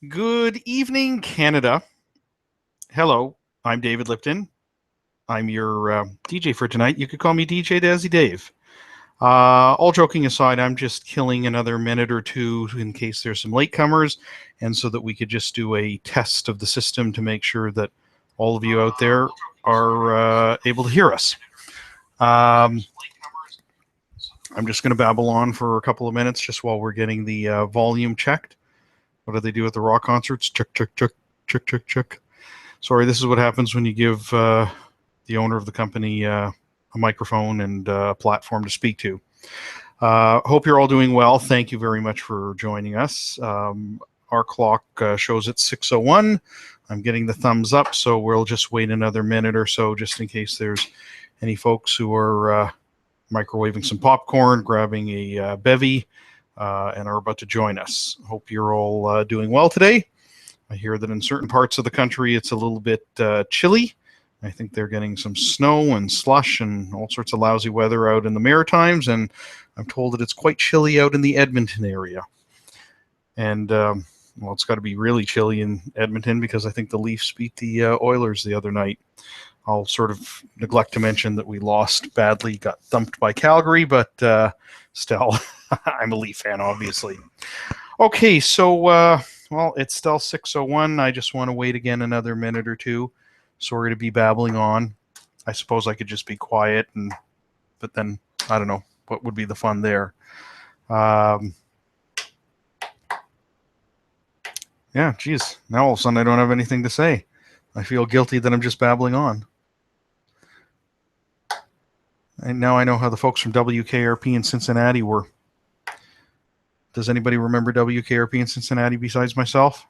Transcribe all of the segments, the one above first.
Good evening, Canada. Hello, I'm David Lipton. I'm your DJ for tonight. You could call me DJ Dazzy Dave. All joking aside, I'm just killing another minute or two in case there's some latecomers, and so that we could just do a test of the system to make sure that all of you out there are able to hear us. I'm just going to babble on for a couple of minutes just while we're getting the volume checked. What do they do at the rock concerts? Check, check, check, check, check, check. Sorry, this is what happens when you give the owner of the company a microphone and a platform to speak to. Hope you're all doing well. Thank you very much for joining us. Our clock shows it's 6:01. I'm getting the thumbs up, so we'll just wait another minute or so just in case there's any folks who are microwaving some popcorn, grabbing a bevy, and are about to join us. Hope you're all doing well today. I hear that in certain parts of the country it's a little bit chilly. I think they're getting some snow and slush and all sorts of lousy weather out in the Maritimes, and I'm told that it's quite chilly out in the Edmonton area. And, well, it's got to be really chilly in Edmonton because I think the Leafs beat the Oilers the other night. I'll sort of neglect to mention that we lost badly, got thumped by Calgary, but still, I'm a Leaf fan, obviously. Okay, so, well, it's still 6:01. I just want to wait again another minute or two. Sorry to be babbling on. I suppose I could just be quiet, but then, I don't know, what would be the fun there? Yeah, geez, now all of a sudden I don't have anything to say. I feel guilty that I'm just babbling on. And now I know how the folks from WKRP in Cincinnati were. Does anybody remember WKRP in Cincinnati besides myself?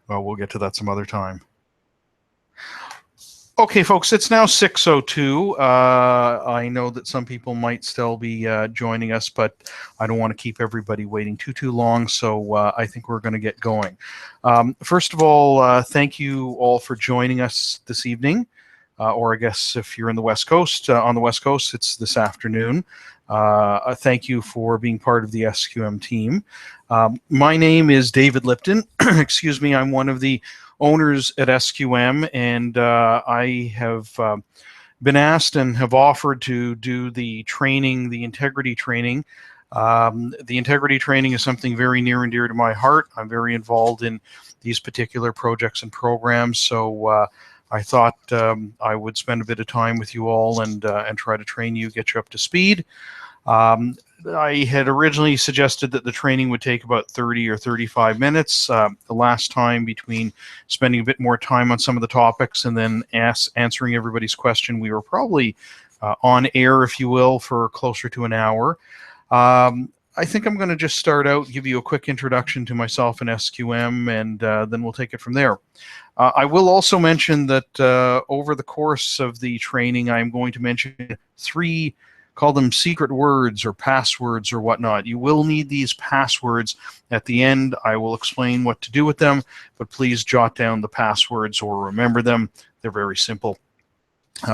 Well, we'll get to that some other time. Okay, folks, it's now 6:02. I know that some people might still be joining us, but I don't want to keep everybody waiting too long, so I think we're going to get going. First of all, thank you all for joining us this evening, or I guess if you're in the West Coast, on the West Coast, it's this afternoon. Thank you for being part of the SQM team. My name is David Lipton. Excuse me, I'm one of the owners at SQM, and I have been asked and have offered to do the training, the integrity training. The integrity training is something very near and dear to my heart. I'm very involved in these particular projects and programs, so I thought I would spend a bit of time with you all and try to train you, get you up to speed. I had originally suggested that the training would take about 30 or 35 minutes. The last time, between spending a bit more time on some of the topics and then answering everybody's question, we were probably on air, if you will, for closer to an hour. I think I'm going to just start out, give you a quick introduction to myself and SQM, and then we'll take it from there. I will also mention that over the course of the training, I'm going to mention three, call them secret words or passwords or whatnot. You will need these passwords at the end. I will explain what to do with them, but please jot down the passwords or remember them. They're very simple,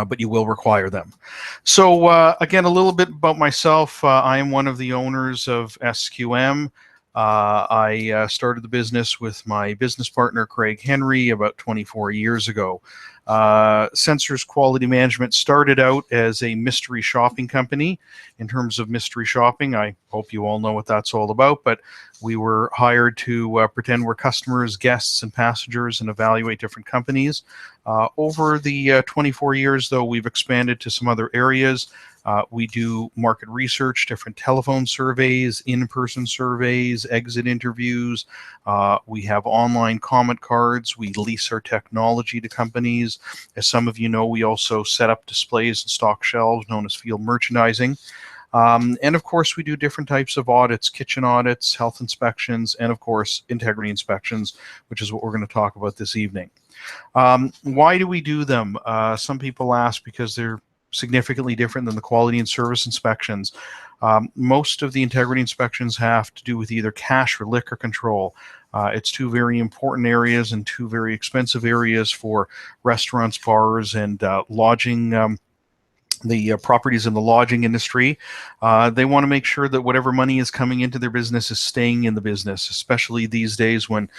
but you will require them. So again, a little bit about myself. I am one of the owners of SQM. I started the business with my business partner, Craig Henry, about 24 years ago. Sensors Quality Management started out as a mystery shopping company. In terms of mystery shopping, I hope you all know what that's all about, but we were hired to pretend we're customers, guests, and passengers and evaluate different companies. Over the 24 years, though, we've expanded to some other areas. We do market research, different telephone surveys, in-person surveys, exit interviews. We have online comment cards. We lease our technology to companies. As some of you know, we also set up displays and stock shelves known as field merchandising. And of course, we do different types of audits, kitchen audits, health inspections, and of course, integrity inspections, which is what we're going to talk about this evening. Why do we do them? Some people ask because they're significantly different than the quality and service inspections. Most of the integrity inspections have to do with either cash or liquor control. It's two very important areas and two very expensive areas for restaurants, bars, and lodging the properties in the lodging industry. They want to make sure that whatever money is coming into their business is staying in the business, especially these days when,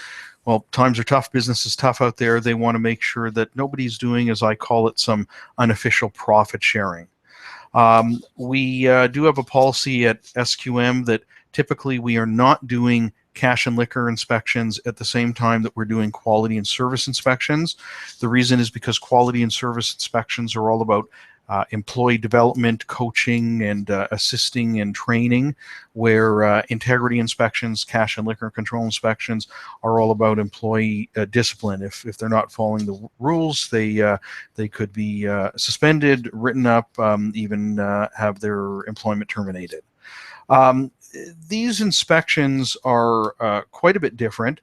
well, times are tough, business is tough out there. They want to make sure that nobody's doing, as I call it, some unofficial profit sharing. We do have a policy at SQM that typically we are not doing cash and liquor inspections at the same time that we're doing quality and service inspections. The reason is because quality and service inspections are all about employee development, coaching, and assisting and training, where integrity inspections, cash and liquor control inspections are all about employee discipline. If they're not following the rules, they could be suspended, written up, even have their employment terminated. These inspections are quite a bit different.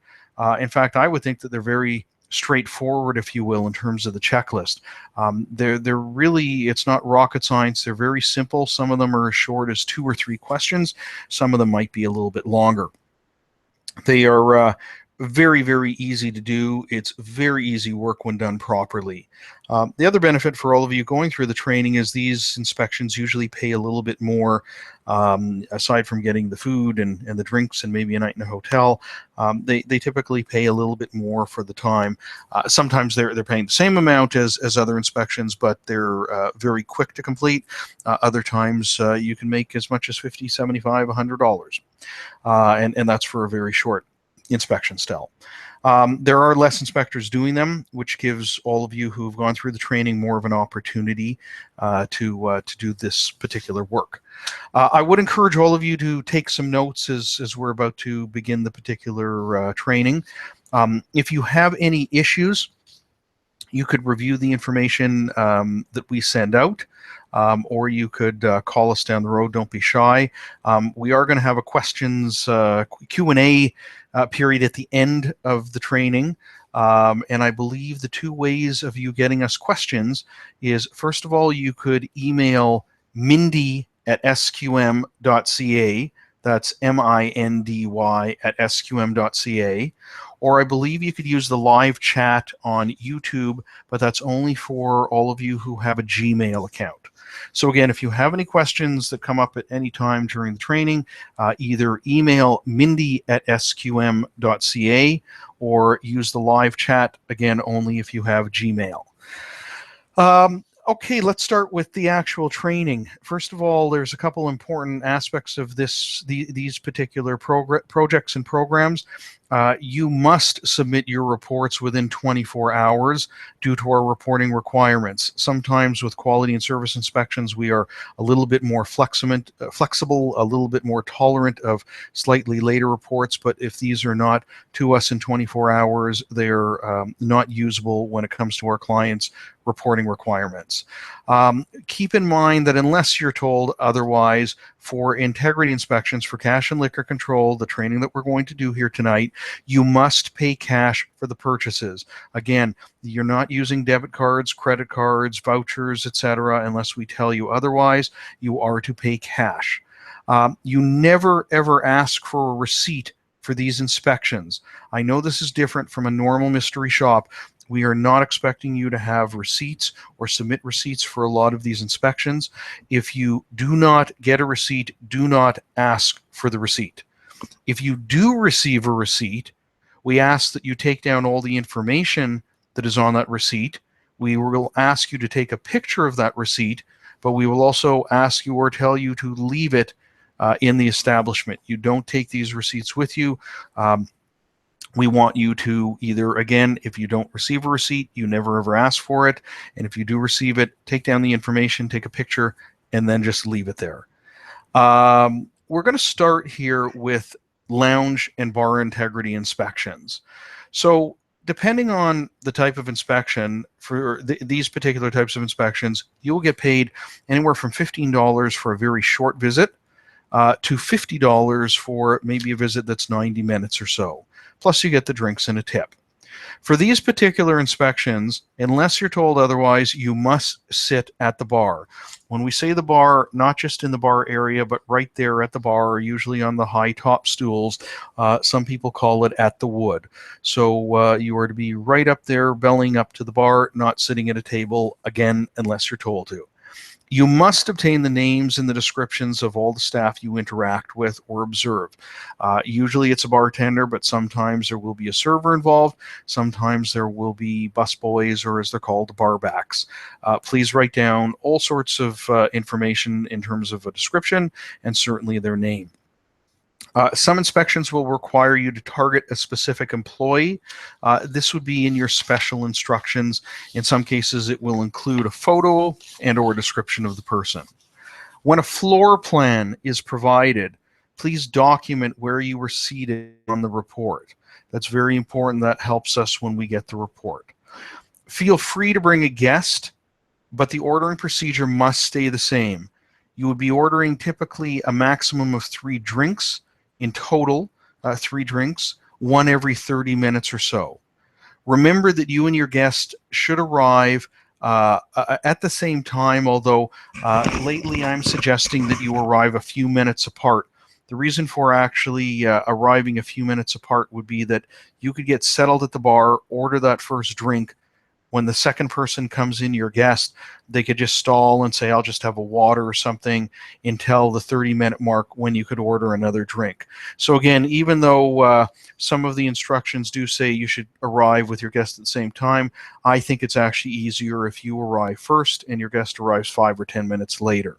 In fact, I would think that they're very straightforward, if you will, in terms of the checklist. They're really, it's not rocket science. They're very simple. Some of them are as short as 2 or 3 questions. Some of them might be a little bit longer. They are very, very easy to do. It's very easy work when done properly. The other benefit for all of you going through the training is these inspections usually pay a little bit more, aside from getting the food and the drinks and maybe a night in a hotel. They typically pay a little bit more for the time. Sometimes they're paying the same amount as other inspections, but they're very quick to complete. Other times you can make as much as $50, $75, $100, and that's for a very short inspection still. There are less inspectors doing them, which gives all of you who've gone through the training more of an opportunity to do this particular work. I would encourage all of you to take some notes as we're about to begin the particular training. If you have any issues, you could review the information that we send out. Or you could call us down the road. Don't be shy. We are going to have a questions Q&A period at the end of the training. And I believe the 2 ways of you getting us questions is, first of all, you could email mindy@sqm.ca. That's MINDY@sqm.ca. Or I believe you could use the live chat on YouTube, but that's only for all of you who have a Gmail account. So again, if you have any questions that come up at any time during the training, either email mindy@sqm.ca or use the live chat, again, only if you have Gmail. Okay, let's start with the actual training. First of all, there's a couple important aspects of these particular projects and programs. You must submit your reports within 24 hours due to our reporting requirements. Sometimes with quality and service inspections, we are a little bit more flexible, a little bit more tolerant of slightly later reports, but if these are not to us in 24 hours, they're not usable when it comes to our clients' reporting requirements. Keep in mind that unless you're told otherwise, for integrity inspections, for cash and liquor control, the training that we're going to do here tonight, you must pay cash for the purchases. Again, you're not using debit cards, credit cards, vouchers, etc. unless we tell you otherwise. You are to pay cash. You never ever ask for a receipt for these inspections. I know this is different from a normal mystery shop. We are not expecting you to have receipts or submit receipts for a lot of these inspections. If you do not get a receipt, do not ask for the receipt. If you do receive a receipt, we ask that you take down all the information that is on that receipt. We will ask you to take a picture of that receipt, but we will also ask you or tell you to leave it in the establishment. You don't take these receipts with you. We want you to either, again, if you don't receive a receipt, you never ever ask for it. And if you do receive it, take down the information, take a picture, and then just leave it there. We're going to start here with lounge and bar integrity inspections. So depending on the type of inspection, for these particular types of inspections, you'll get paid anywhere from $15 for a very short visit to $50 for maybe a visit that's 90 minutes or so. Plus you get the drinks and a tip. For these particular inspections, unless you're told otherwise, you must sit at the bar. When we say the bar, not just in the bar area, but right there at the bar, usually on the high top stools. Some people call it at the wood. So you are to be right up there, bellying up to the bar, not sitting at a table, again, unless you're told to. You must obtain the names and the descriptions of all the staff you interact with or observe. Usually it's a bartender, but sometimes there will be a server involved. Sometimes there will be busboys, or as they're called, barbacks. Please write down all sorts of information in terms of a description and certainly their name. Some inspections will require you to target a specific employee. This would be in your special instructions. In some cases, it will include a photo and or a description of the person. When a floor plan is provided, please document where you were seated on the report. That's very important. That helps us when we get the report. Feel free to bring a guest, but the ordering procedure must stay the same. You would be ordering typically a maximum of 3 drinks. In total, 3 drinks, 1 every 30 minutes or so. Remember that you and your guest should arrive at the same time, although lately I'm suggesting that you arrive a few minutes apart. The reason for actually arriving a few minutes apart would be that you could get settled at the bar, order that first drink. When the second person comes in, your guest, they could just stall and say, I'll just have a water or something until the 30-minute mark when you could order another drink. So again, even though some of the instructions do say you should arrive with your guest at the same time, I think it's actually easier if you arrive first and your guest arrives 5 or 10 minutes later.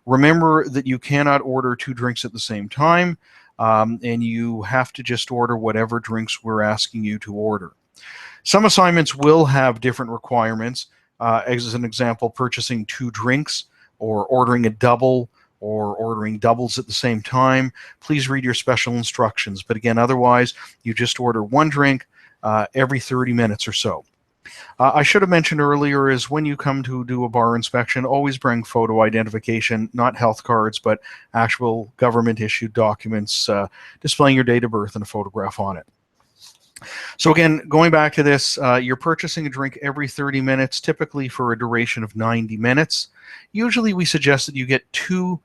Remember that you cannot order 2 drinks at the same time, and you have to just order whatever drinks we're asking you to order. Some assignments will have different requirements, as an example, purchasing 2 drinks or ordering a double or ordering doubles at the same time. Please read your special instructions. But again, otherwise, you just order 1 drink every 30 minutes or so. I should have mentioned earlier is when you come to do a bar inspection, always bring photo identification, not health cards, but actual government-issued documents displaying your date of birth and a photograph on it. So again, going back to this, you're purchasing a drink every 30 minutes, typically for a duration of 90 minutes. Usually we suggest that you get 2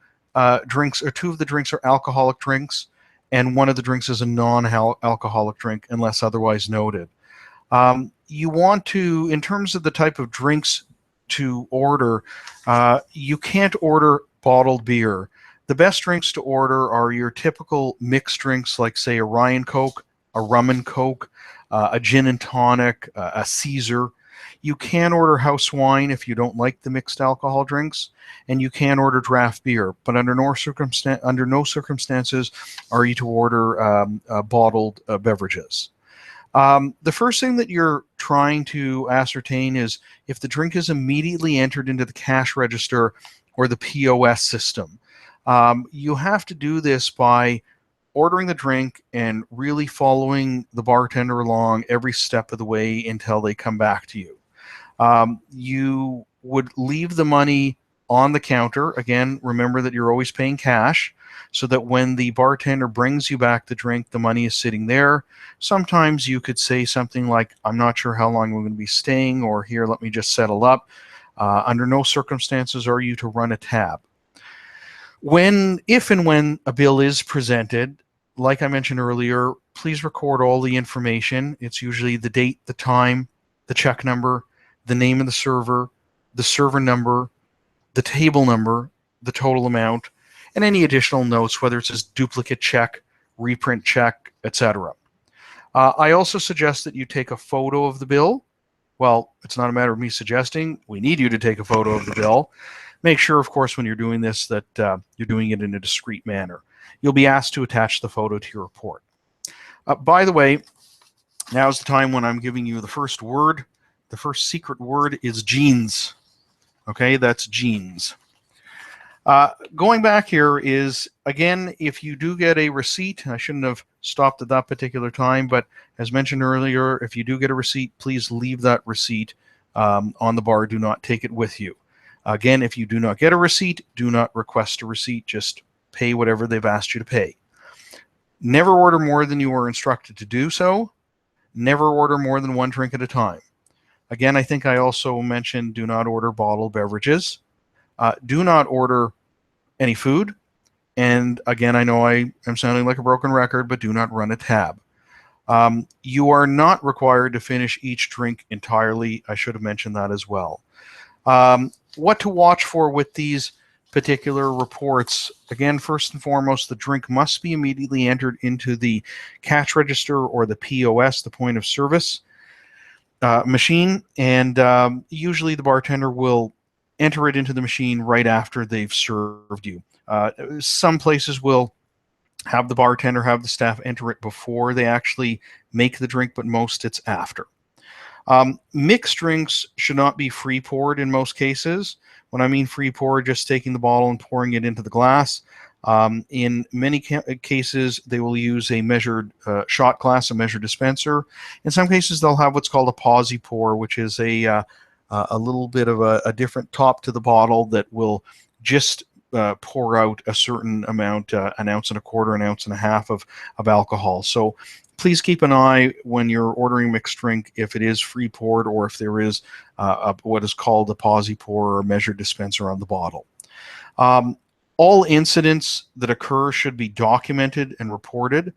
drinks, or 2 of the drinks are alcoholic drinks, and 1 of the drinks is a non-alcoholic drink, unless otherwise noted. You want to, in terms of the type of drinks to order, you can't order bottled beer. The best drinks to order are your typical mixed drinks, like say a Rye and Coke, a rum and Coke, a gin and tonic, a Caesar. You can order house wine if you don't like the mixed alcohol drinks, and you can order draft beer, but under no circumstances are you to order bottled beverages. The first thing that you're trying to ascertain is if the drink is immediately entered into the cash register or the POS system. You have to do this by ordering the drink and really following the bartender along every step of the way until they come back to you. You would leave the money on the counter. Again, remember that you're always paying cash, so that when the bartender brings you back the drink, the money is sitting there. Sometimes you could say something like, I'm not sure how long we're going to be staying, or here, let me just settle up. Under no circumstances are you to run a tab. If and when a bill is presented, like I mentioned earlier, please record all the information. It's usually the date, the time, the check number, the name of the server number, the table number, the total amount, and any additional notes, whether it's a duplicate check, reprint check, etc. I also suggest that you take a photo of the bill. Well, it's not a matter of me suggesting. We need you to take a photo of the bill. Make sure, of course, when you're doing this that you're doing it in a discreet manner. You'll be asked to attach the photo to your report. By the way, now's the time when I'm giving you the first word. The first secret word is jeans. Okay, that's jeans. Going back here is, again, if you do get a receipt, I shouldn't have stopped at that particular time, but as mentioned earlier, if you do get a receipt, please leave that receipt on the bar. Do not take it with you. Again, if you do not get a receipt, do not request a receipt. Just pay whatever they've asked you to pay. Never order more than you are instructed to do so. Never order more than 1 drink at a time. Again, I think I also mentioned do not order bottled beverages. Do not order any food. And again, I know I am sounding like a broken record, but do not run a tab. You are not required to finish each drink entirely. I should have mentioned that as well. what to watch for with these particular reports. Again, first and foremost, the drink must be immediately entered into the cash register or the POS, the point of service machine, and usually the bartender will enter it into the machine right after they've served you. Some places will have the bartender, have the staff enter it before they actually make the drink, but most it's after. Mixed drinks should not be free poured in most cases. When I mean free pour, just taking the bottle and pouring it into the glass. In many cases, they will use a measured shot glass, a measured dispenser. In some cases, they'll have what's called a posy pour, which is a little bit of a different top to the bottle that will just pour out a certain amount, an ounce and a quarter, an ounce and a half of alcohol. So please keep an eye when you're ordering mixed drink if it is free poured or if there is what is called a posy pour or measured dispenser on the bottle. All incidents that occur should be documented and reported.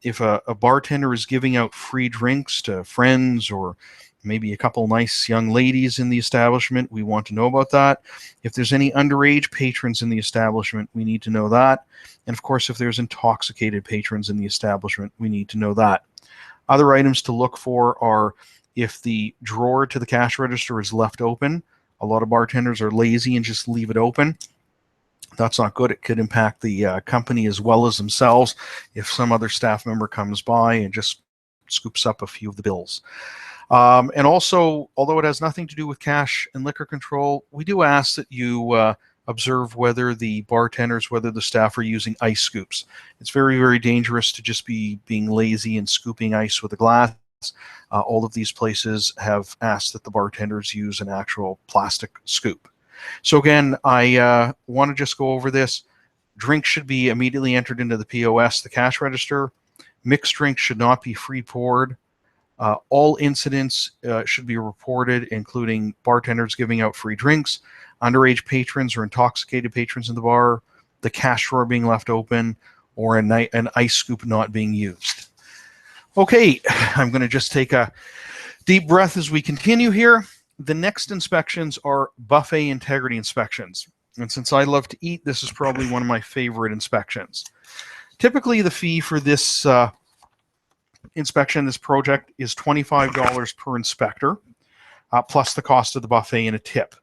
If a bartender is giving out free drinks to friends or maybe a couple nice young ladies in the establishment, we want to know about that. If there's any underage patrons in the establishment, we need to know that. And of course, if there's intoxicated patrons in the establishment, we need to know that. Other items to look for are if the drawer to the cash register is left open. A lot of bartenders are lazy and just leave it open. That's not good. It could impact the company as well as themselves if some other staff member comes by and just scoops up a few of the bills. And also, although it has nothing to do with cash and liquor control, we do ask that you observe whether the bartenders, whether the staff are using ice scoops. It's very, very dangerous to just be being lazy and scooping ice with a glass. All of these places have asked that the bartenders use an actual plastic scoop. So again, I want to just go over this. Drinks should be immediately entered into the POS, the cash register. Mixed drinks should not be free poured. All incidents should be reported, including bartenders giving out free drinks, underage patrons or intoxicated patrons in the bar, the cash drawer being left open, or an ice scoop not being used. Okay, I'm going to just take a deep breath as we continue here. The next inspections are buffet integrity inspections. And since I love to eat, this is probably one of my favorite inspections. Typically, the fee for this inspection, this project, is $25 per inspector, plus the cost of the buffet and a tip.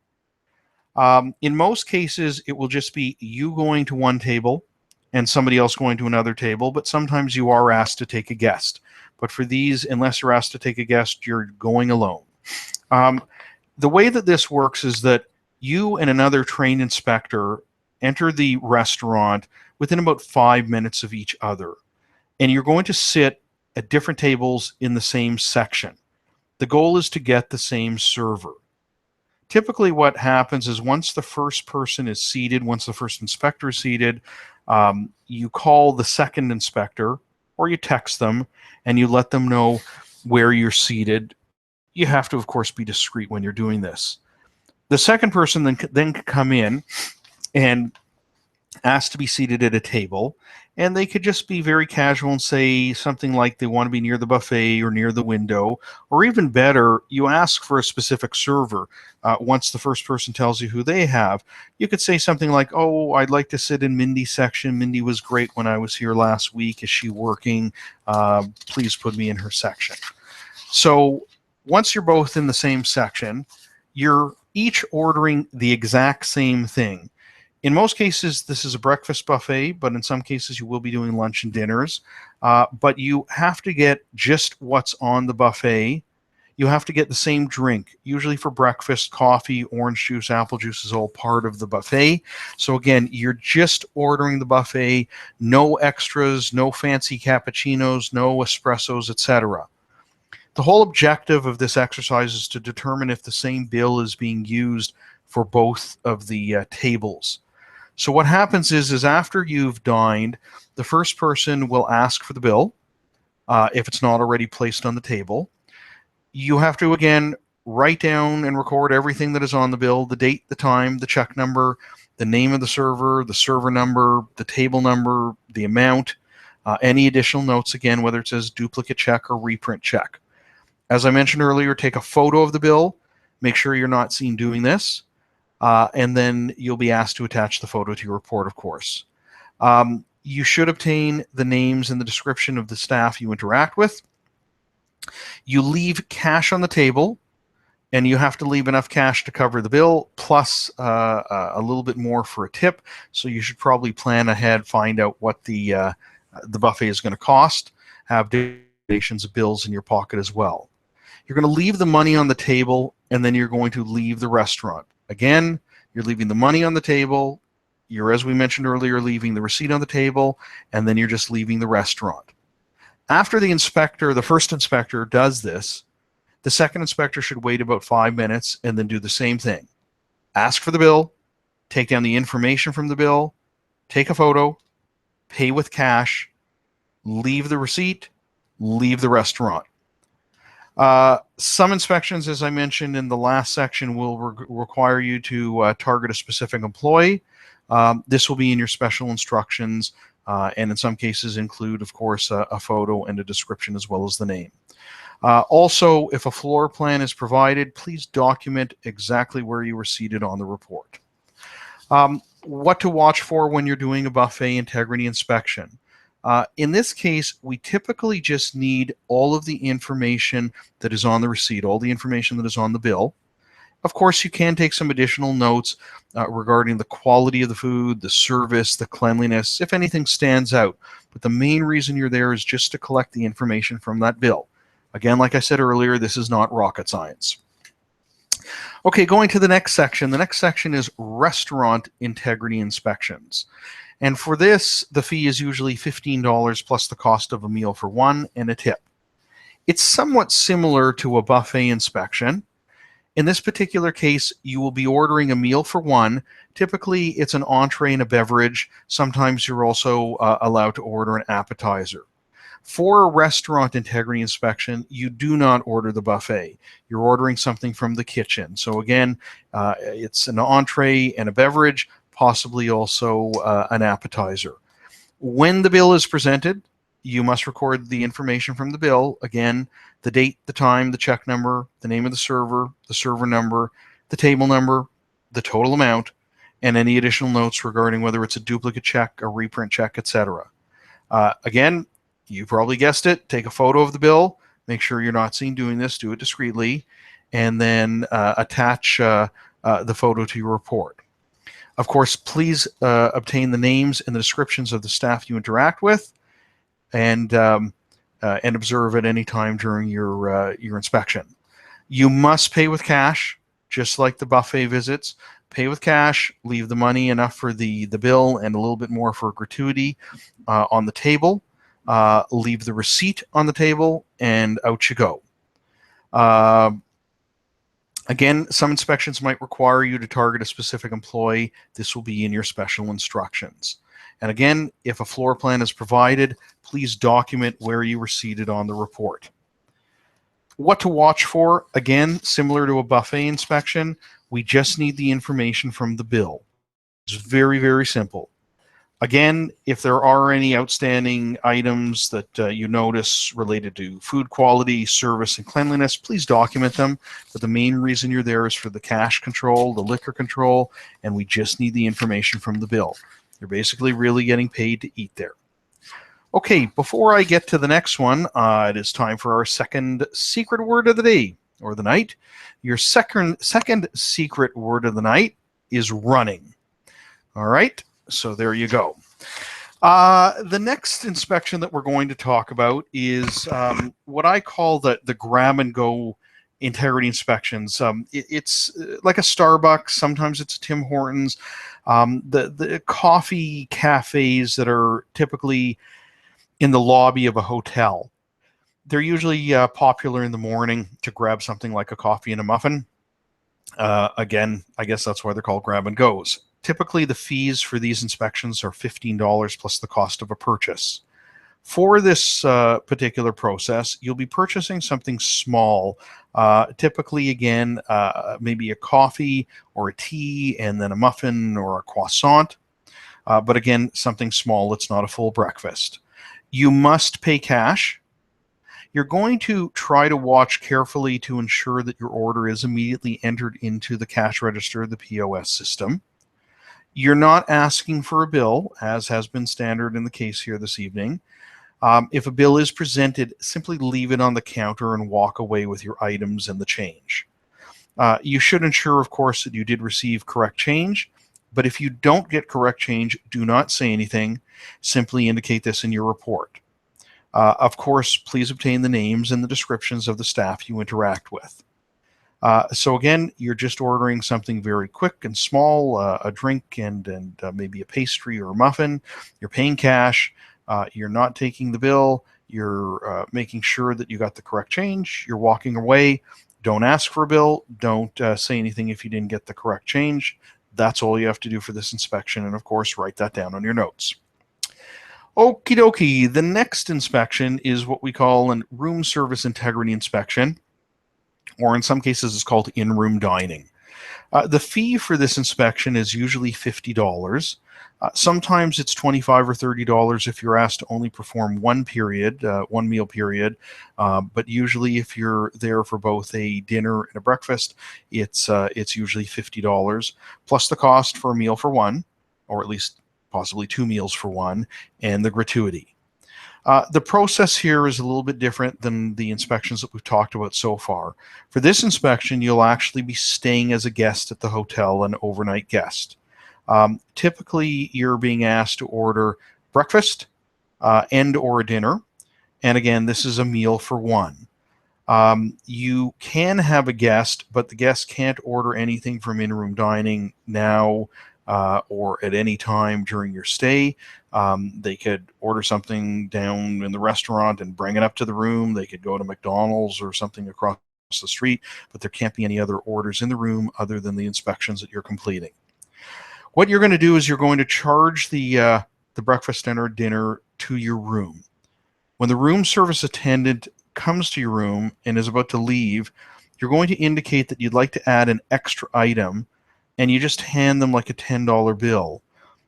In most cases, it will just be you going to one table and somebody else going to another table, but sometimes you are asked to take a guest. But for these, unless you're asked to take a guest, you're going alone. The way that this works is that you and another trained inspector enter the restaurant within about 5 minutes of each other, and you're going to sit at different tables in the same section. The goal is to get the same server. Typically what happens is once the first person is seated, once the first inspector is seated, you call the second inspector or you text them and you let them know where you're seated. You have to, of course, be discreet when you're doing this. The second person then can come in and ask to be seated at a table, and they could just be very casual and say something like they want to be near the buffet or near the window, or even better, you ask for a specific server. Once the first person tells you who they have, you could say something like, oh, I'd like to sit in Mindy's section. Mindy was great when I was here last week. Is she working? Please put me in her section. So once you're both in the same section, you're each ordering the exact same thing. In most cases, this is a breakfast buffet, but in some cases you will be doing lunch and dinners. But you have to get just what's on the buffet. You have to get the same drink. Usually for breakfast, coffee, orange juice, apple juice is all part of the buffet. So again, you're just ordering the buffet, no extras, no fancy cappuccinos, no espressos, etc. The whole objective of this exercise is to determine if the same bill is being used for both of the tables. So what happens is after you've dined, the first person will ask for the bill if it's not already placed on the table. You have to, again, write down and record everything that is on the bill, the date, the time, the check number, the name of the server number, the table number, the amount, any additional notes, again, whether it says duplicate check or reprint check. As I mentioned earlier, take a photo of the bill. Make sure you're not seen doing this. and then you'll be asked to attach the photo to your report, of course. You should obtain the names and the description of the staff you interact with. You leave cash on the table, and you have to leave enough cash to cover the bill, plus a little bit more for a tip. So you should probably plan ahead, find out what the buffet is going to cost, have donations of bills in your pocket as well. You're going to leave the money on the table, and then you're going to leave the restaurant. Again, you're leaving the money on the table. You're, as we mentioned earlier, leaving the receipt on the table, and then you're just leaving the restaurant. After the first inspector does this, the second inspector should wait about 5 minutes and then do the same thing. Ask for the bill, take down the information from the bill, take a photo, pay with cash, leave the receipt, leave the restaurant. Some inspections, as I mentioned in the last section, will require you to target a specific employee. This will be in your special instructions, and in some cases include, of course, a photo and a description as well as the name. Also, if a floor plan is provided, please document exactly where you were seated on the report. What to watch for when you're doing a buffet integrity inspection. In this case, we typically just need all of the information that is on the receipt, all the information that is on the bill. Of course, you can take some additional notes regarding the quality of the food, the service, the cleanliness, if anything stands out. But the main reason you're there is just to collect the information from that bill. Again, like I said earlier, this is not rocket science. Okay, going to the next section. The next section is restaurant integrity inspections. And for this, the fee is usually $15 plus the cost of a meal for one and a tip. It's somewhat similar to a buffet inspection. In this particular case, you will be ordering a meal for one. Typically, it's an entree and a beverage. Sometimes you're also allowed to order an appetizer. For a restaurant integrity inspection, you do not order the buffet. You're ordering something from the kitchen. So again, it's an entree and a beverage, possibly also an appetizer. When the bill is presented, you must record the information from the bill. Again, the date, the time, the check number, the name of the server number, the table number, the total amount, and any additional notes regarding whether it's a duplicate check, a reprint check, etc. Again, you probably guessed it, take a photo of the bill, make sure you're not seen doing this, do it discreetly, and then attach the photo to your report. Of course, please obtain the names and the descriptions of the staff you interact with, and observe at any time during your inspection. You must pay with cash, just like the buffet visits. Pay with cash, leave the money enough for the bill and a little bit more for gratuity on the table. Leave the receipt on the table, and out you go. Again, some inspections might require you to target a specific employee. This will be in your special instructions. And again, if a floor plan is provided, please document where you were seated on the report. What to watch for, again, similar to a buffet inspection, we just need the information from the bill. It's very, very simple. Again, if there are any outstanding items that you notice related to food quality, service, and cleanliness, please document them. But the main reason you're there is for the cash control, the liquor control, and we just need the information from the bill. You're basically really getting paid to eat there. Okay, before I get to the next one, it is time for our second secret word of the day, or the night. Your second secret word of the night is running. All right? So there you go. The next inspection that we're going to talk about is what I call the grab-and-go integrity inspections. It's like a Starbucks. Sometimes it's a Tim Hortons. The coffee cafes that are typically in the lobby of a hotel. They're usually popular in the morning to grab something like a coffee and a muffin. Again, I guess that's why they're called grab-and-goes. Typically, the fees for these inspections are $15 plus the cost of a purchase. For this particular process, you'll be purchasing something small, typically, again, maybe a coffee or a tea, and then a muffin or a croissant. But again, something small, it's not a full breakfast. You must pay cash. You're going to try to watch carefully to ensure that your order is immediately entered into the cash register, the POS system. You're not asking for a bill, as has been standard in the case here this evening. If a bill is presented, simply leave it on the counter and walk away with your items and the change. You should ensure, of course, that you did receive correct change, but if you don't get correct change, do not say anything. Simply indicate this in your report. Of course, please obtain the names and the descriptions of the staff you interact with. So again, you're just ordering something very quick and small, a drink and maybe a pastry or a muffin. You're paying cash. You're not taking the bill. You're making sure that you got the correct change. You're walking away. Don't ask for a bill. Don't say anything if you didn't get the correct change. That's all you have to do for this inspection. And of course, write that down on your notes. Okie dokie. The next inspection is what we call a room service integrity inspection, or in some cases it's called in-room dining. The fee for this inspection is usually $50. Sometimes it's $25 or $30 if you're asked to only perform one meal period. But usually if you're there for both a dinner and a breakfast, it's usually $50, plus the cost for a meal for one, or at least possibly 2 meals for one, and the gratuity. The process here is a little bit different than the inspections that we've talked about so far. For this inspection, you'll actually be staying as a guest at the hotel, an overnight guest. Typically, you're being asked to order breakfast and or a dinner. And again, this is a meal for one. You can have a guest, but the guest can't order anything from in-room dining now or at any time during your stay. They could order something down in the restaurant and bring it up to the room. They could go to McDonald's or something across the street, but there can't be any other orders in the room other than the inspections that you're completing. What you're going to do is you're going to charge the breakfast and or dinner to your room. When the room service attendant comes to your room and is about to leave, you're going to indicate that you'd like to add an extra item, and you just hand them like a $10 bill.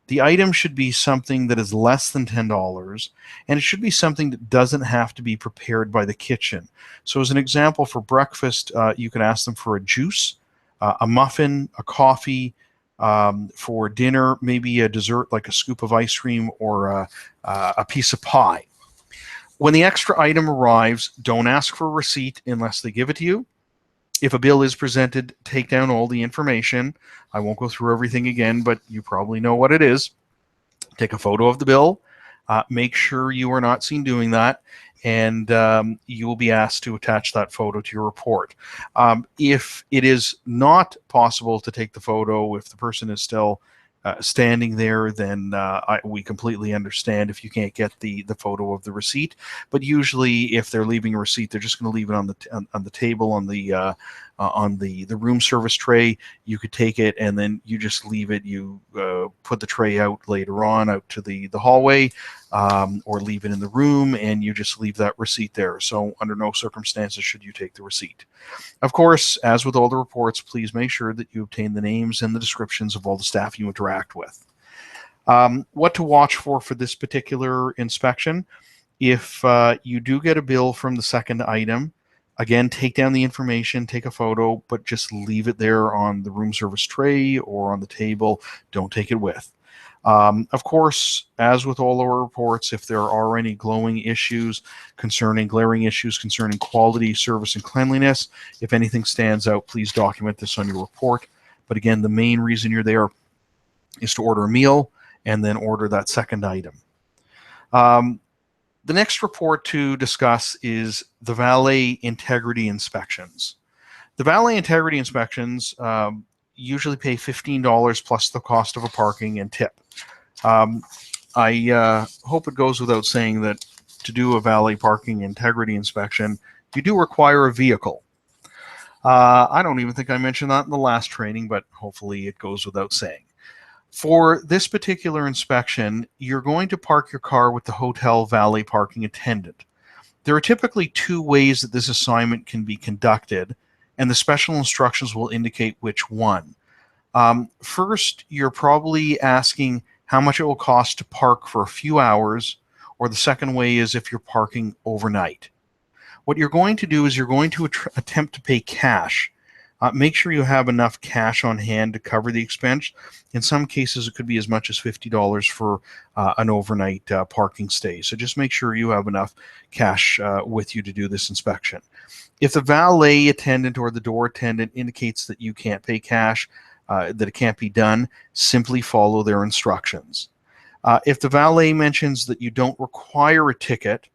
The item should be something that is less than $10, and it should be something that doesn't have to be prepared by the kitchen. So as an example, for breakfast, you can ask them for a juice, a muffin, a coffee. For dinner, maybe a dessert like a scoop of ice cream or a piece of pie. When the extra item arrives, don't ask for a receipt unless they give it to you. If a bill is presented, take down all the information. I won't go through everything again, but you probably know what it is. Take a photo of the bill. Make sure you are not seen doing that, and you will be asked to attach that photo to your report. If it is not possible to take the photo, if the person is still standing there, then we completely understand if you can't get the photo of the receipt. But usually, if they're leaving a receipt, they're just going to leave it on the table on the room service tray. You could take it and then you just leave it. You put the tray out later on out to the hallway, or leave it in the room, and you just leave that receipt there. So under no circumstances should you take the receipt. Of course, as with all the reports, please make sure that you obtain the names and the descriptions of all the staff you interact with. What to watch for this particular inspection: if you do get a bill from the second item, again, take down the information, take a photo, but just leave it there on the room service tray or on the table. Don't take it with. Of course, as with all our reports, if there are any glaring issues concerning quality, service, and cleanliness, if anything stands out, please document this on your report. But again, the main reason you're there is to order a meal and then order that second item. The next report to discuss is the valet integrity inspections. The valet integrity inspections usually pay $15 plus the cost of a parking and tip. I hope it goes without saying that to do a valet parking integrity inspection, you do require a vehicle. I don't even think I mentioned that in the last training, but hopefully it goes without saying. For this particular inspection, you're going to park your car with the hotel valet parking attendant. There are typically 2 ways that this assignment can be conducted, and the special instructions will indicate which one. First, you're probably asking how much it will cost to park for a few hours, or the second way is if you're parking overnight. What you're going to do is you're going to attempt to pay cash. Make sure you have enough cash on hand to cover the expense. In some cases, it could be as much as $50 for an overnight parking stay. So just make sure you have enough cash with you to do this inspection. If the valet attendant or the door attendant indicates that you can't pay cash, that it can't be done, simply follow their instructions. If the valet mentions that you don't require a ticket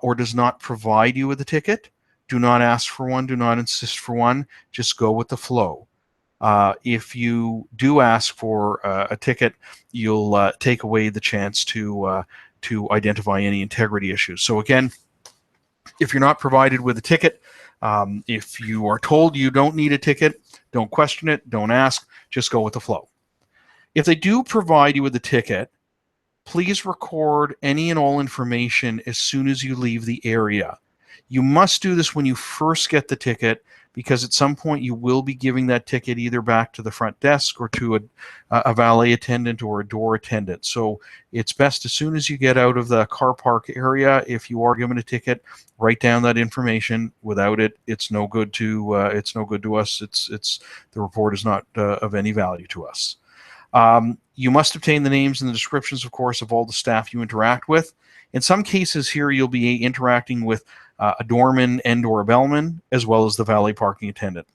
or does not provide you with a ticket, do not ask for one, do not insist for one, just go with the flow. If you do ask for a ticket, you'll take away the chance to identify any integrity issues. So again, if you're not provided with a ticket, if you are told you don't need a ticket, don't question it, don't ask, just go with the flow. If they do provide you with a ticket, please record any and all information as soon as you leave the area. You must do this when you first get the ticket, because at some point you will be giving that ticket either back to the front desk or to a valet attendant or a door attendant. So it's best as soon as you get out of the car park area, if you are given a ticket, write down that information. Without it, it's no good to us. It's the report is not of any value to us. You must obtain the names and the descriptions, of course, of all the staff you interact with. In some cases here, you'll be interacting with a doorman and or a bellman, as well as the valet parking attendant.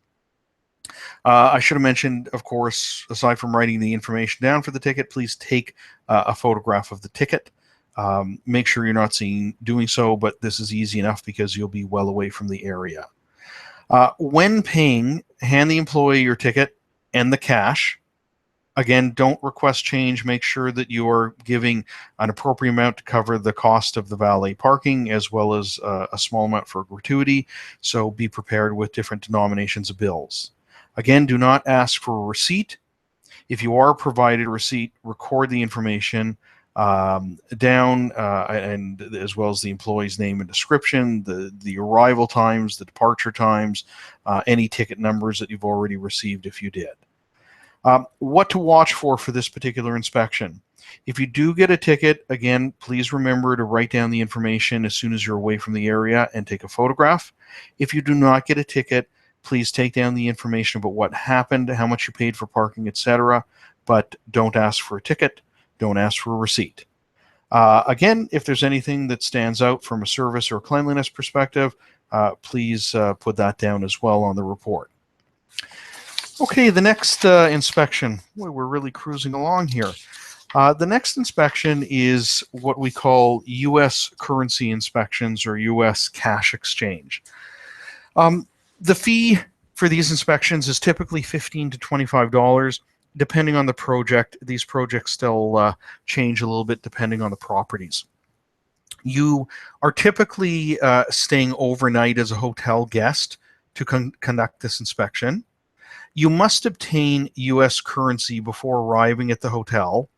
I should have mentioned, of course, aside from writing the information down for the ticket, please take a photograph of the ticket. Make sure you're not seen doing so, but this is easy enough because you'll be well away from the area. When paying, hand the employee your ticket and the cash. Again, don't request change. Make sure that you are giving an appropriate amount to cover the cost of the valet parking, as well as a small amount for gratuity. So be prepared with different denominations of bills. Again, do not ask for a receipt. If you are provided a receipt, record the information down, and as well as the employee's name and description, the arrival times, the departure times, any ticket numbers that you've already received if you did. What to watch for this particular inspection. If you do get a ticket, again, please remember to write down the information as soon as you're away from the area and take a photograph. If you do not get a ticket, please take down the information about what happened, how much you paid for parking, etc. But don't ask for a ticket. Don't ask for a receipt. Again, if there's anything that stands out from a service or cleanliness perspective, please put that down as well on the report. Okay, the next inspection. Boy, we're really cruising along here. The next inspection is what we call U.S. currency inspections or U.S. cash exchange. The fee for these inspections is typically $15 to $25, depending on the project. These projects still change a little bit depending on the properties. You are typically staying overnight as a hotel guest to conduct this inspection. You must obtain U.S. currency before arriving at the hotel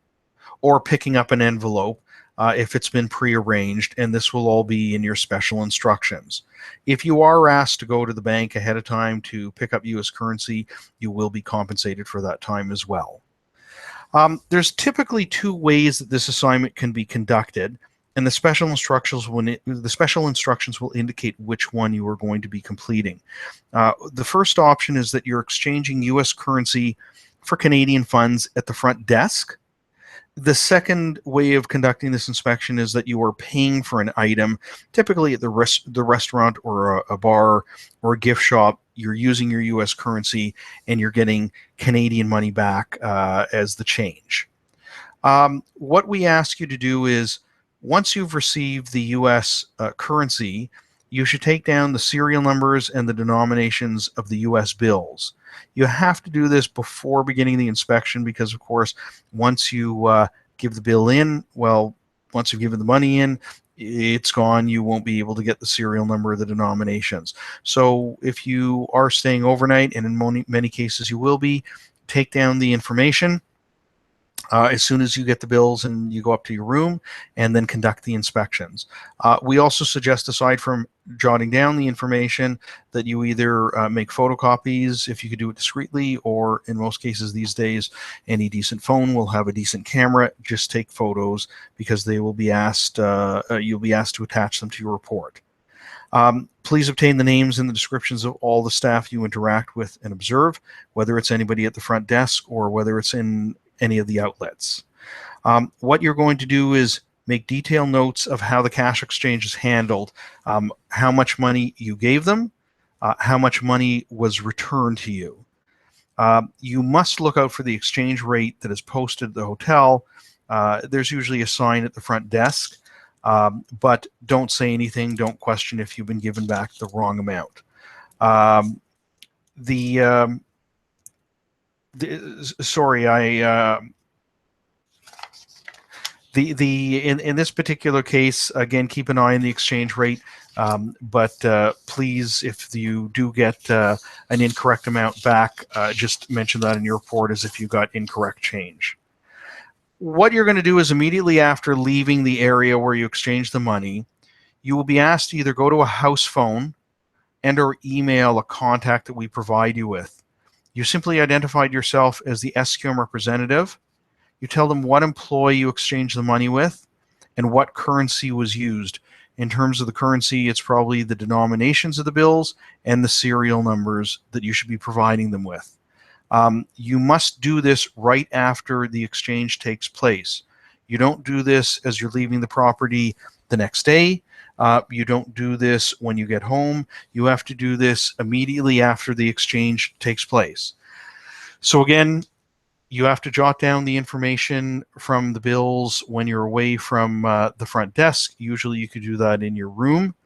or picking up an envelope if it's been prearranged, and this will all be in your special instructions. If you are asked to go to the bank ahead of time to pick up U.S. currency, you will be compensated for that time as well. There's typically two ways that this assignment can be conducted, and the special instructions will indicate which one you are going to be completing. The first option is that you're exchanging U.S. currency for Canadian funds at the front desk. The second way of conducting this inspection is that you are paying for an item, typically at the restaurant or a bar or a gift shop. You're using your U.S. currency and you're getting Canadian money back as the change. What we ask you to do is, once you've received the U.S. Currency, you should take down the serial numbers and the denominations of the U.S. bills. You have to do this before beginning the inspection because, of course, once you give the bill in, well, once you've given the money in, it's gone. You won't be able to get the serial number of the denominations. So if you are staying overnight, and in many cases you will be, take down the information as soon as you get the bills and you go up to your room, and then conduct the inspections. We also suggest, aside from jotting down the information, that you either make photocopies if you could do it discreetly, or in most cases these days, any decent phone will have a decent camera. Just take photos because they will be asked, you'll be asked to attach them to your report. Please obtain the names and the descriptions of all the staff you interact with and observe, whether it's anybody at the front desk or whether it's in any of the outlets. What you're going to do is make detailed notes of how the cash exchange is handled, how much money you gave them, how much money was returned to you. You must look out for the exchange rate that is posted at the hotel. There's usually a sign at the front desk, but don't say anything. Don't question if you've been given back the wrong amount. In this particular case, again, keep an eye on the exchange rate, but please, if you do get an incorrect amount back, just mention that in your report as if you got incorrect change. What you're going to do is immediately after leaving the area where you exchange the money, you will be asked to either go to a house phone and or email a contact that we provide you with. You simply identified yourself as the SQM representative. You tell them what employee you exchanged the money with and what currency was used. In terms of the currency, it's probably the denominations of the bills and the serial numbers that you should be providing them with. You must do this right after the exchange takes place. You don't do this as you're leaving the property the next day. You don't do this when you get home. You have to do this immediately after the exchange takes place. So again, you have to jot down the information from the bills when you're away from the front desk. Usually you could do that in your room.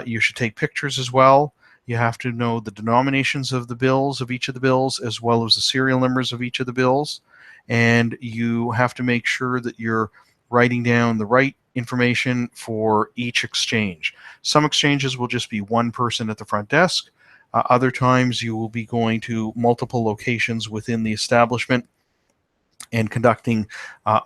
You should take pictures as well. You have to know the denominations of the bills, of each of the bills, as well as the serial numbers of each of the bills. And you have to make sure that you're writing down the right information for each exchange. Some exchanges will just be one person at the front desk. Other times you will be going to multiple locations within the establishment and conducting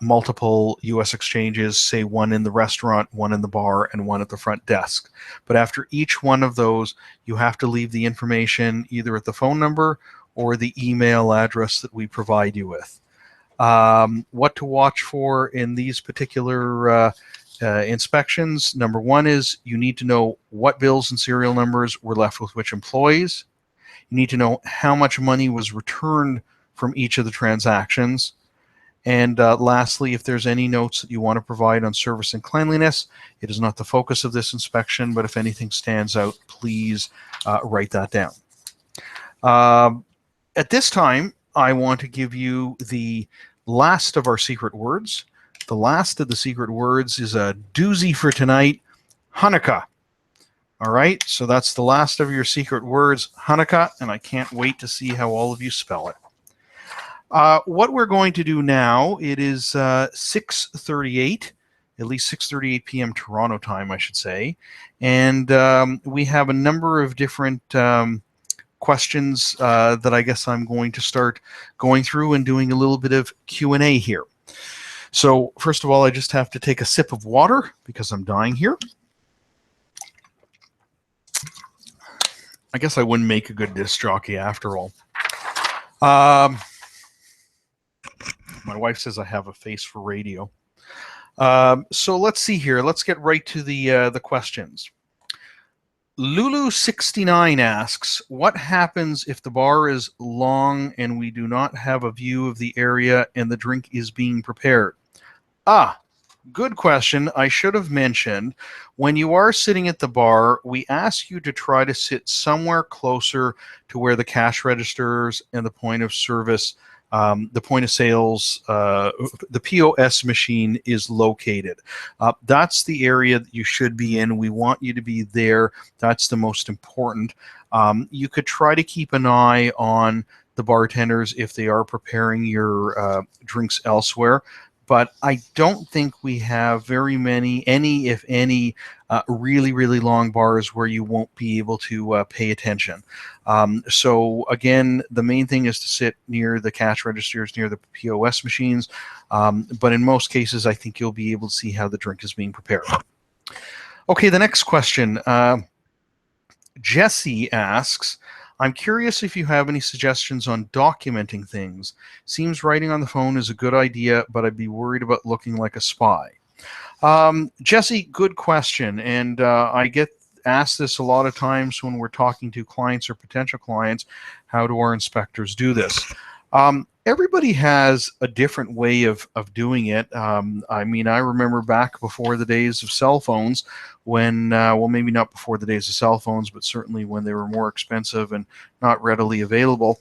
multiple U.S. exchanges, say one in the restaurant, one in the bar, and one at the front desk. But after each one of those, you have to leave the information either at the phone number or the email address that we provide you with. What to watch for in these particular inspections: number one is you need to know what bills and serial numbers were left with which employees. You need to know how much money was returned from each of the transactions. And lastly, if there's any notes that you want to provide on service and cleanliness, it is not the focus of this inspection, but if anything stands out, please write that down. At this time, I want to give you the last of our secret words. The last of the secret words is a doozy for tonight: Hanukkah. All right, so that's the last of your secret words, Hanukkah, and I can't wait to see how all of you spell it. What we're going to do now, it is 6:38, at least 6:38 p.m. Toronto time, I should say, and we have a number of different questions that I guess I'm going to start going through and doing a little bit of Q&A here. So first of all, I just have to take a sip of water because I'm dying here. I guess I wouldn't make a good disc jockey after all. My wife says I have a face for radio. So let's see here. Let's get right to the questions. Lulu69 asks, what happens if the bar is long and we do not have a view of the area and the drink is being prepared? Good question. I should have mentioned, when you are sitting at the bar, we ask you to try to sit somewhere closer to where the cash registers and the point of service, the point of sales, the POS machine is located. That's the area that you should be in. We want you to be there. That's the most important. You could try to keep an eye on the bartenders if they are preparing your drinks elsewhere. But I don't think we have very many, any if any, really, really long bars where you won't be able to pay attention. So again, the main thing is to sit near the cash registers, near the POS machines. But in most cases, I think you'll be able to see how the drink is being prepared. Okay, the next question. Jesse asks, I'm curious if you have any suggestions on documenting things. Seems writing on the phone is a good idea, but I'd be worried about looking like a spy. Jesse, good question, and I get asked this a lot of times when we're talking to clients or potential clients. How do our inspectors do this? Everybody has a different way of doing it. I mean, I remember back before the days of cell phones when, well, maybe not before the days of cell phones, but certainly when they were more expensive and not readily available.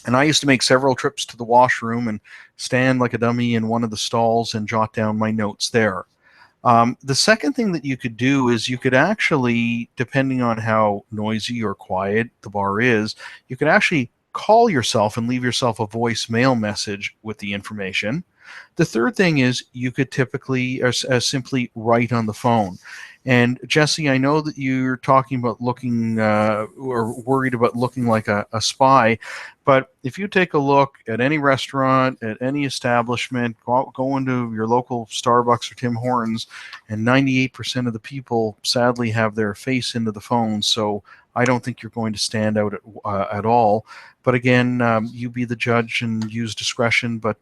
And I used to make several trips to the washroom and stand like a dummy in one of the stalls and jot down my notes there. The second thing that you could do is you could actually, depending on how noisy or quiet the bar is, you could actually call yourself and leave yourself a voicemail message with the information. The third thing is you could typically simply write on the phone. And Jesse, I know that you're talking about looking or worried about looking like a spy, but if you take a look at any restaurant, at any establishment, go into your local Starbucks or Tim Hortons, and 98% of the people sadly have their face into the phone. So I don't think you're going to stand out at all. But again, you be the judge and use discretion. But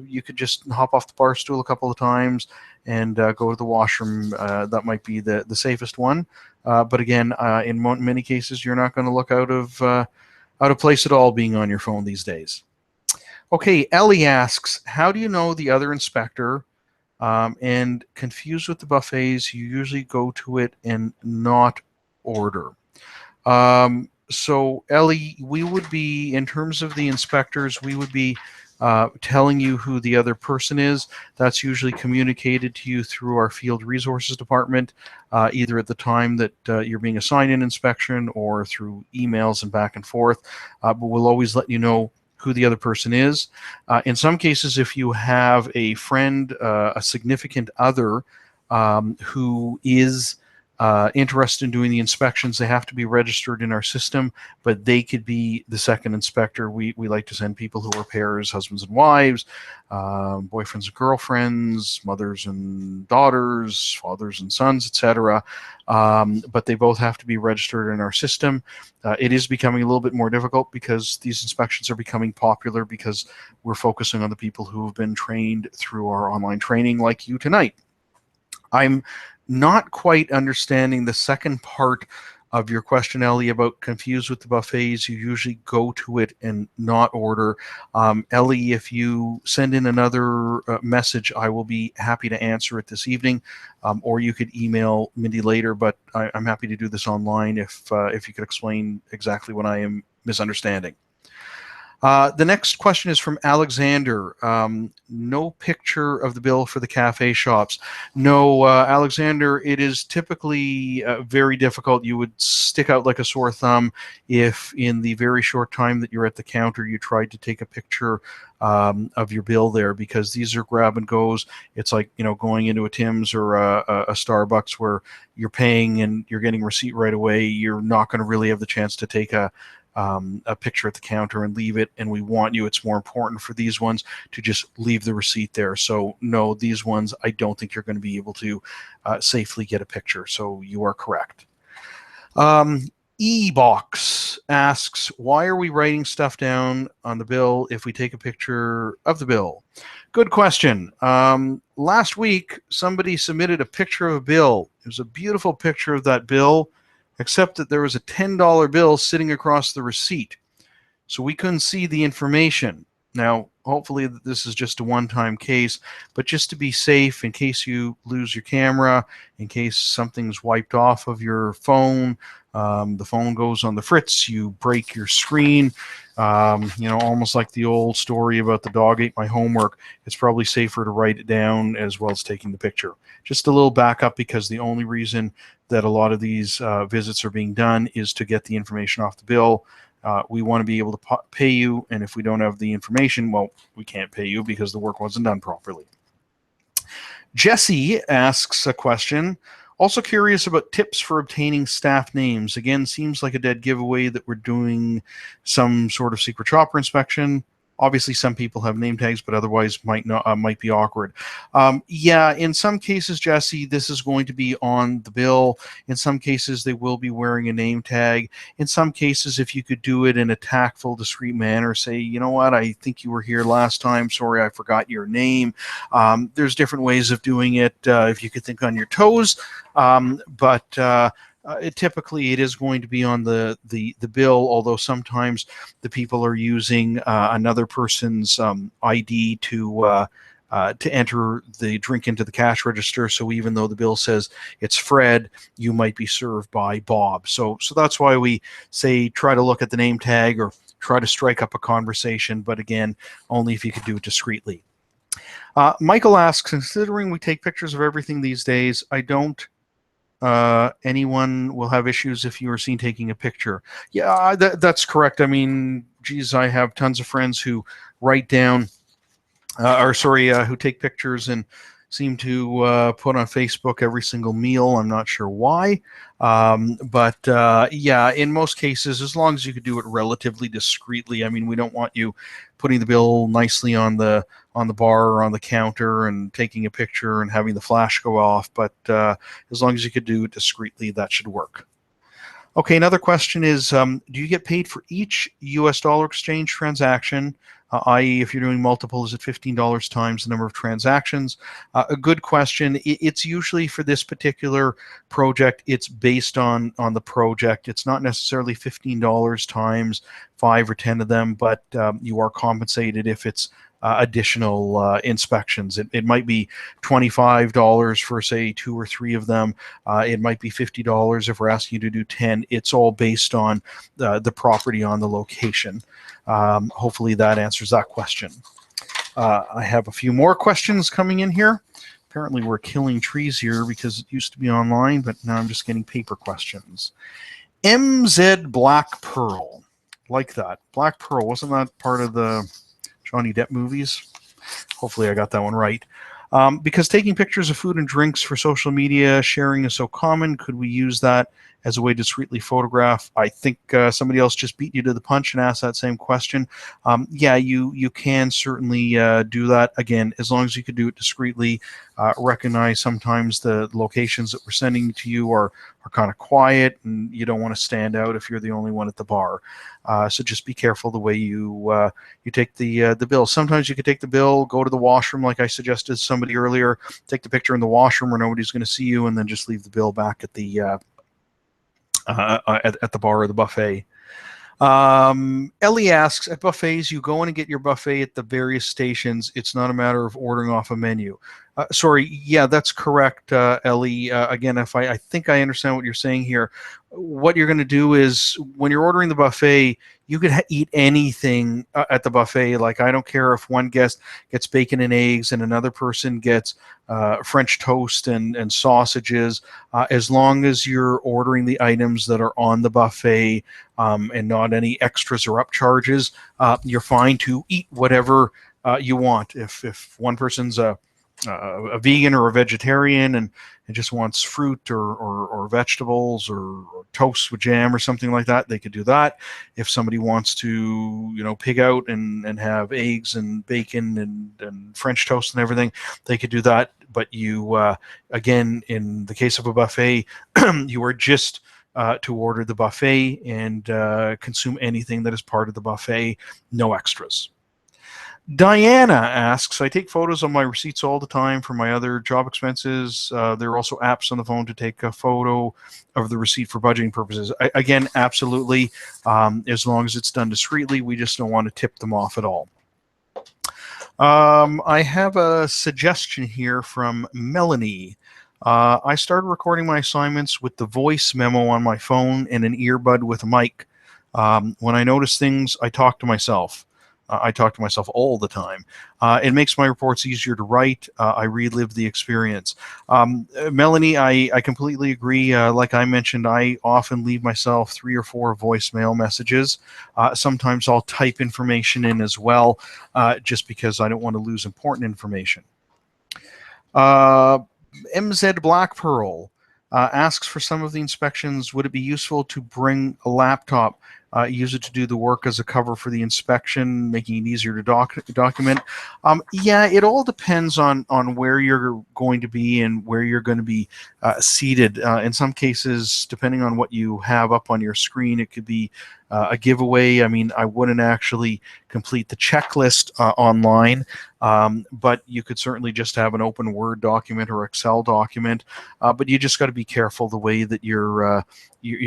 you could just hop off the bar stool a couple of times and go to the washroom. That might be the safest one. But again, in many cases, you're not going to look out of place at all being on your phone these days. Okay, Ellie asks, how do you know the other inspector? And confused with the buffets, you usually go to it and not order. So Ellie, we would be, in terms of the inspectors, we would be telling you who the other person is. That's usually communicated to you through our field resources department, either at the time that you're being assigned an inspection or through emails and back and forth. But we'll always let you know who the other person is. In some cases, if you have a friend, a significant other who is interested in doing the inspections, they have to be registered in our system, but they could be the second inspector. We like to send people who are pairs, husbands and wives, boyfriends and girlfriends, mothers and daughters, fathers and sons, etc. But they both have to be registered in our system. It is becoming a little bit more difficult because these inspections are becoming popular because we're focusing on the people who have been trained through our online training like you tonight. I'm not quite understanding the second part of your question, Ellie, about confused with the buffets. You usually go to it and not order. Ellie, if you send in another message, I will be happy to answer it this evening, or you could email Mindy later, but I'm happy to do this online if you could explain exactly what I am misunderstanding. The next question is from Alexander. No picture of the bill for the cafe shops. No, Alexander, it is typically very difficult. You would stick out like a sore thumb if in the very short time that you're at the counter you tried to take a picture of your bill there, because these are grab and goes. It's like, you know, going into a Tim's or a Starbucks where you're paying and you're getting a receipt right away. You're not going to really have the chance to take a picture at the counter and leave it, and we want you, it's more important for these ones to just leave the receipt there. So no, these ones I don't think you're going to be able to safely get a picture, so you are correct. E-Box asks, why are we writing stuff down on the bill if we take a picture of the bill? Good question. Last week somebody submitted a picture of a bill. It was a beautiful picture of that bill, except that there was a $10 bill sitting across the receipt. So we couldn't see the information. Now, hopefully this is just a one-time case, but just to be safe, in case you lose your camera, in case something's wiped off of your phone, the phone goes on the fritz, you break your screen, you know, almost like the old story about the dog ate my homework, it's probably safer to write it down as well as taking the picture. Just a little backup, because the only reason that a lot of these visits are being done is to get the information off the bill. We want to be able to pay you, and if we don't have the information, well, we can't pay you because the work wasn't done properly. Jesse asks a question, also curious about tips for obtaining staff names. Again, seems like a dead giveaway that we're doing some sort of secret shopper inspection. Obviously, some people have name tags, but otherwise might not might be awkward. Yeah, in some cases, Jesse, this is going to be on the bill. In some cases, they will be wearing a name tag. In some cases, if you could do it in a tactful, discreet manner, say, you know what, I think you were here last time. Sorry, I forgot your name. There's different ways of doing it. If you could think on your toes, typically it is going to be on the bill, although sometimes the people are using another person's ID to enter the drink into the cash register. So even though the bill says it's Fred, you might be served by Bob. So that's why we say try to look at the name tag or try to strike up a conversation, but again, only if you could do it discreetly. Michael asks, considering we take pictures of everything these days, I don't anyone will have issues if you are seen taking a picture. Yeah, that's correct. I mean, geez, I have tons of friends who write down, who take pictures and seem to put on Facebook every single meal. I'm not sure why. Yeah, in most cases, as long as you could do it relatively discreetly. I mean, we don't want you putting the bill nicely on the bar or on the counter and taking a picture and having the flash go off. But as long as you could do it discreetly, that should work. Okay, another question is, do you get paid for each US dollar exchange transaction? I.e., if you're doing multiple, is it $15 times the number of transactions? A good question. It's usually for this particular project, it's based on the project. It's not necessarily $15 times 5 or 10 of them, but you are compensated if it's additional inspections. It might be $25 for, say, 2 or 3 of them. It might be $50 if we're asking you to do 10. It's all based on the property on the location. Hopefully that answers that question. I have a few more questions coming in here. Apparently we're killing trees here because it used to be online, but now I'm just getting paper questions. MZ Black Pearl. Like that. Black Pearl, wasn't that part of the Johnny Depp movies? Hopefully I got that one right. Because taking pictures of food and drinks for social media sharing is so common, could we use that as a way to discreetly photograph? I think somebody else just beat you to the punch and asked that same question. Yeah, you can certainly do that. Again, as long as you could do it discreetly. Recognize sometimes the locations that we're sending to you are kind of quiet, and you don't want to stand out if you're the only one at the bar. So just be careful the way you take the bill. Sometimes you could take the bill, go to the washroom, like I suggested somebody earlier, take the picture in the washroom where nobody's going to see you, and then just leave the bill back at the bar or the buffet. Ellie asks, at buffets, you go in and get your buffet at the various stations. It's not a matter of ordering off a menu. Sorry, yeah, that's correct, Ellie. Again, if I think I understand what you're saying here. What you're going to do is when you're ordering the buffet, you could eat anything at the buffet. Like, I don't care if one guest gets bacon and eggs and another person gets French toast and sausages, as long as you're ordering the items that are on the buffet and not any extras or upcharges, you're fine to eat whatever you want. If one person's a vegan or a vegetarian and just wants fruit or vegetables or toast with jam or something like that, they could do that. If somebody wants to, pig out and have eggs and bacon and French toast and everything, they could do that. But you, again, in the case of a buffet, you are just to order the buffet and consume anything that is part of the buffet, no extras. Diana asks, I take photos on my receipts all the time for my other job expenses. There are also apps on the phone to take a photo of the receipt for budgeting purposes. Again, absolutely. As long as it's done discreetly, we just don't want to tip them off at all. I have a suggestion here from Melanie. I started recording my assignments with the voice memo on my phone and an earbud with a mic. When I notice things, I talk to myself. I talk to myself all the time. It makes my reports easier to write. I relive the experience. Melanie, I completely agree. Like I mentioned, I often leave myself 3 or 4 voicemail messages. Sometimes I'll type information in as well, just because I don't want to lose important information. MZ Black Pearl asks, for some of the inspections, would it be useful to bring a laptop? use it to do the work as a cover for the inspection, making it easier to document. Yeah, it all depends on where you're going to be and where you're going to be seated. In some cases, depending on what you have up on your screen, it could be a giveaway. I mean, I wouldn't actually complete the checklist online, but you could certainly just have an open Word document or Excel document. But you just got to be careful the way that you're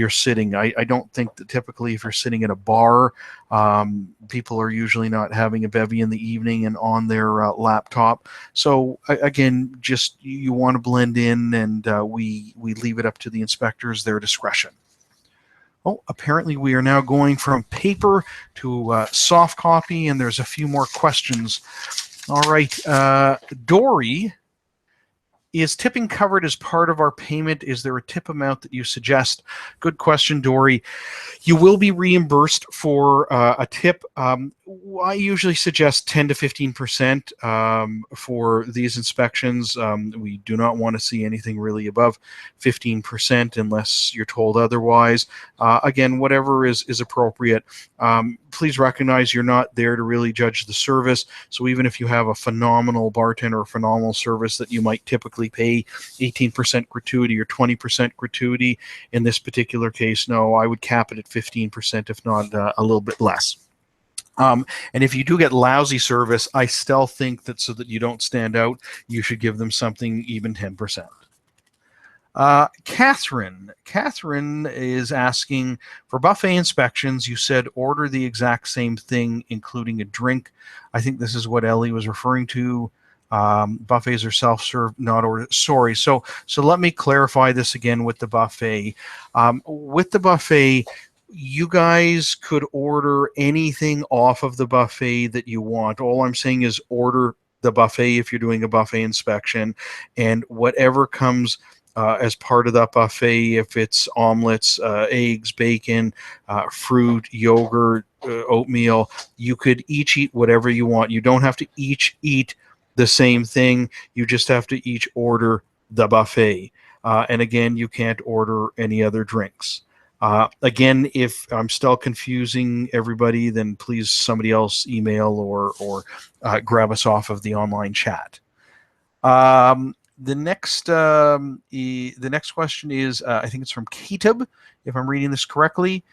sitting. I don't think that typically if you're sitting at a bar, people are usually not having a bevy in the evening and on their laptop. So again, just you want to blend in, and we leave it up to the inspectors, their discretion. Oh, apparently we are now going from paper to soft copy, and there's a few more questions. All right, Dory, is tipping covered as part of our payment? Is there a tip amount that you suggest? Good question, Dory. You will be reimbursed for a tip. I usually suggest 10 to 15% for these inspections. We do not want to see anything really above 15% unless you're told otherwise. Again, whatever is appropriate. Please recognize you're not there to really judge the service. So even if you have a phenomenal bartender or phenomenal service that you might typically pay 18% gratuity or 20% gratuity, in this particular case, no, I would cap it at 15%, if not a little bit less. And if you do get lousy service, I still think that so that you don't stand out, you should give them something even 10%. Catherine is asking, for buffet inspections, you said order the exact same thing, including a drink. I think this is what Ellie was referring to. Buffets are self-serve, not order. Sorry. So let me clarify this again with the buffet. With the buffet, you guys could order anything off of the buffet that you want. All I'm saying is order the buffet if you're doing a buffet inspection, and whatever comes as part of that buffet, if it's omelets, eggs, bacon, fruit, yogurt, oatmeal, you could each eat whatever you want. You don't have to each eat the same thing. You just have to each order the buffet. And again, you can't order any other drinks. Again, if I'm still confusing everybody, then please somebody else email or grab us off of the online chat. The next question is, I think it's from Ketab, if I'm reading this correctly.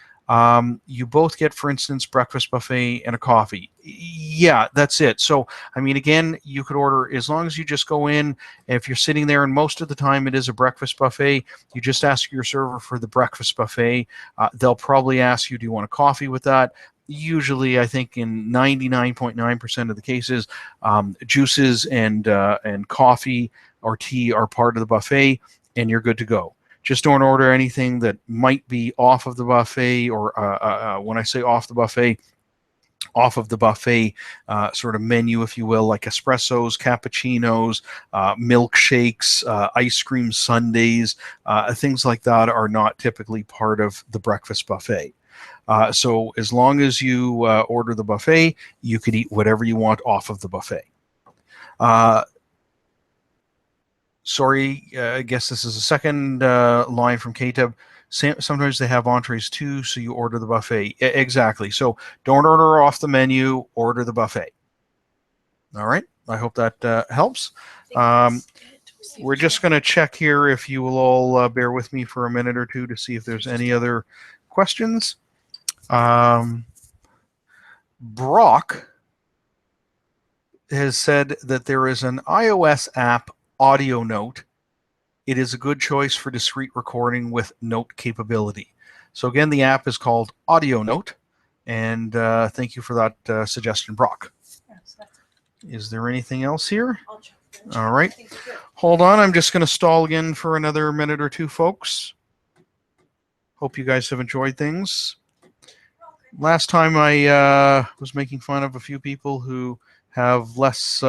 You both get, for instance, breakfast buffet and a coffee. Yeah, that's it. So, I mean, again, you could order, as long as you just go in, if you're sitting there, and most of the time it is a breakfast buffet, you just ask your server for the breakfast buffet. They'll probably ask you, do you want a coffee with that? Usually, I think in 99.9% of the cases, juices and coffee or tea are part of the buffet, and you're good to go. Just don't order anything that might be off of the buffet, or when I say off the buffet sort of menu, if you will, like espressos, cappuccinos, milkshakes, ice cream sundaes, things like that are not typically part of the breakfast buffet. So as long as you order the buffet, you can eat whatever you want off of the buffet. Sorry, I guess this is a second line from KTEB. Sometimes they have entrees too, so you order the buffet. Exactly. So don't order off the menu, order the buffet. All right. I hope that helps. We're just going to check here if you will all bear with me for a minute or two to see if there's any other questions. Brock has said that there is an iOS app, Audio Note. It is a good choice for discrete recording with note capability. So again, the app is called Audio Note, and thank you for that suggestion, Brock. Is there anything else here? All right. Hold on. I'm just going to stall again for another minute or two, folks. Hope you guys have enjoyed things. Last time I was making fun of a few people who have less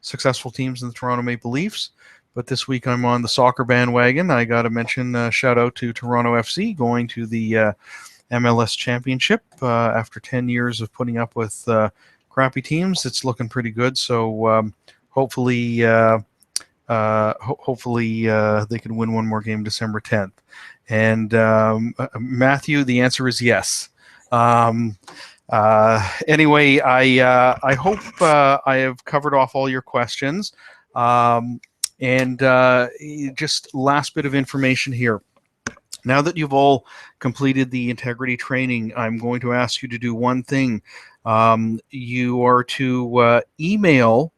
successful teams than the Toronto Maple Leafs. But this week I'm on the soccer bandwagon. I got to mention, shout out to Toronto FC going to the MLS Championship after 10 years of putting up with crappy teams. It's looking pretty good. So hopefully they can win one more game December 10th. And Matthew, the answer is yes. Anyway, I hope I have covered off all your questions. And just last bit of information here. Now that you've all completed the integrity training, I'm going to ask you to do one thing. You are to email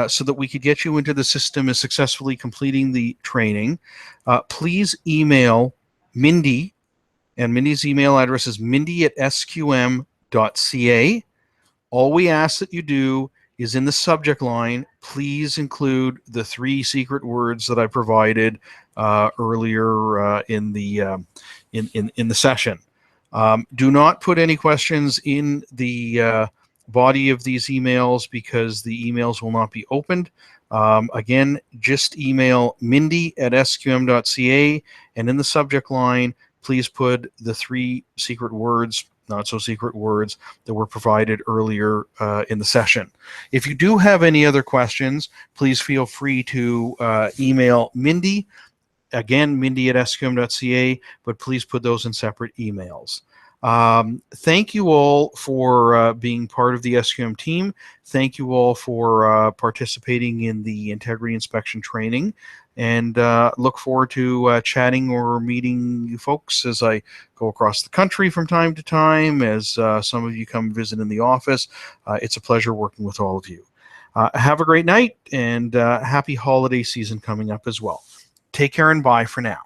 so that we could get you into the system as successfully completing the training. Please email Mindy, and Mindy's email address is mindy@sqm.ca. All we ask that you do is in the subject line, please include the 3 secret words that I provided earlier in the session. Do not put any questions in the body of these emails because the emails will not be opened. Again, just email mindy@sqm.ca, and in the subject line, please put the 3 secret words, not so secret words, that were provided earlier in the session. If you do have any other questions, please feel free to email Mindy. Again, mindy@sqm.ca, but please put those in separate emails. Thank you all for being part of the SQM team. Thank you all for participating in the integrity inspection training, and look forward to chatting or meeting you folks as I go across the country from time to time, as some of you come visit in the office. It's a pleasure working with all of you. Have a great night, and happy holiday season coming up as well. Take care and bye for now.